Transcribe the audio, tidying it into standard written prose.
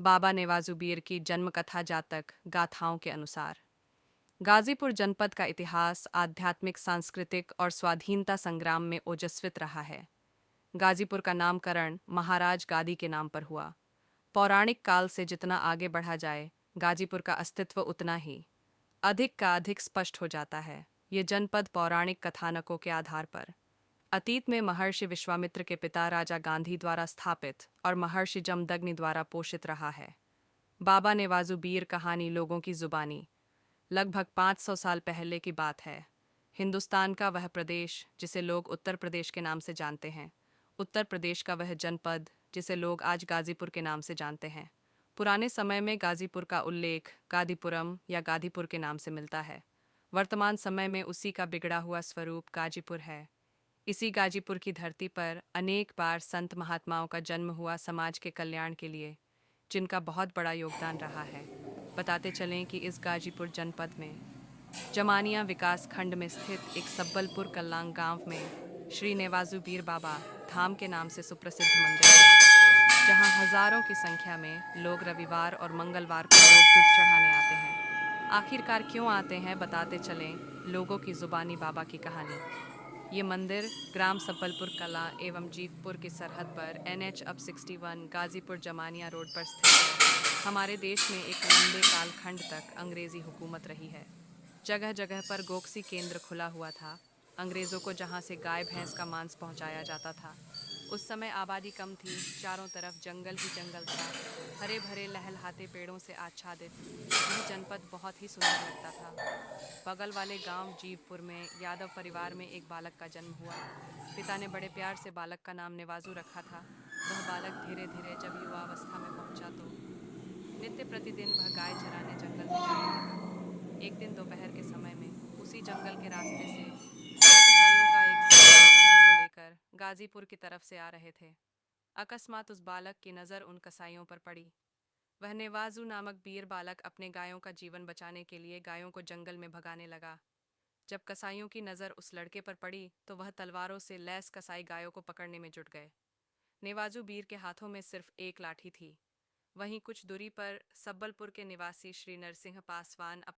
बाबा नेवाजुबीर की जन्म कथा जातक गाथाओं के अनुसार गाजीपुर जनपद का इतिहास आध्यात्मिक, सांस्कृतिक और स्वाधीनता संग्राम में ओजस्वित रहा है। गाजीपुर का नामकरण महाराज गादी के नाम पर हुआ। पौराणिक काल से जितना आगे बढ़ा जाए, गाजीपुर का अस्तित्व उतना ही अधिक का अधिक स्पष्ट हो जाता है। ये जनपद पौराणिक कथानकों के आधार पर अतीत में महर्षि विश्वामित्र के पिता राजा गांधी द्वारा स्थापित और महर्षि जमदग्नि द्वारा पोषित रहा है। बाबा नेवाजुबीर कहानी लोगों की जुबानी लगभग 500 साल पहले की बात है। हिंदुस्तान का वह प्रदेश जिसे लोग उत्तर प्रदेश के नाम से जानते हैं, उत्तर प्रदेश का वह जनपद जिसे लोग आज गाजीपुर के नाम से जानते हैं। पुराने समय में गाजीपुर का उल्लेख गादीपुरम या गादीपुर के नाम से मिलता है। वर्तमान समय में उसी का बिगड़ा हुआ स्वरूप गाजीपुर है। इसी गाजीपुर की धरती पर अनेक बार संत महात्माओं का जन्म हुआ समाज के कल्याण के लिए, जिनका बहुत बड़ा योगदान रहा है। बताते चलें कि इस गाजीपुर जनपद में जमानिया विकास खंड में स्थित एक सब्बलपुर कल्लांग गांव में श्री नेवाजुबीर बाबा धाम के नाम से सुप्रसिद्ध मंदिर है, जहां हजारों की संख्या में लोग रविवार और मंगलवार को लोग दूध चढ़ाने आते हैं। आखिरकार क्यों आते हैं, बताते चलें लोगों की जुबानी बाबा की कहानी। ये मंदिर ग्राम सब्बलपुर कला एवं जीवपुर की सरहद पर NH अब 61 गाजीपुर जमानिया रोड पर स्थित है। हमारे देश में एक लंबे कालखंड तक अंग्रेजी हुकूमत रही है। जगह जगह पर गोकसी केंद्र खुला हुआ था। अंग्रेज़ों को जहाँ से गाय भैंस का मांस पहुँचाया जाता था। उस समय आबादी कम थी, चारों तरफ जंगल ही जंगल था। हरे भरे लहलहाते पेड़ों से आच्छादित यह जनपद बहुत ही सुंदर लगता था। बगल वाले गांव जीवपुर में यादव परिवार में एक बालक का जन्म हुआ। पिता ने बड़े प्यार से बालक का नाम नेवाजू रखा था। वह बालक धीरे धीरे जब युवावस्था में पहुंचा तो नित्य प्रतिदिन वह गाय चराने जंगल में जाने लगा। एक दिन दोपहर के समय में उसी जंगल के रास्ते से कसाईयों का एक समूह गायों को लेकर गाजीपुर की तरफ से आ रहे थे। अकस्मात उस बालक की नज़र उन कसाईयों पर पड़ी। वह नेवाजू नामक बीर बालक अपने गायों का जीवन बचाने के लिए गायों को जंगल में भगाने लगा। जब कसाईयों की नज़र उस लड़के पर पड़ी तो वह तलवारों से लैस कसाई गायों को पकड़ने में जुट गए। नेवाजू बीर के हाथों में सिर्फ एक लाठी थी। वहीं कुछ दूरी पर सब्बलपुर के निवासी श्री नरसिंह पासवान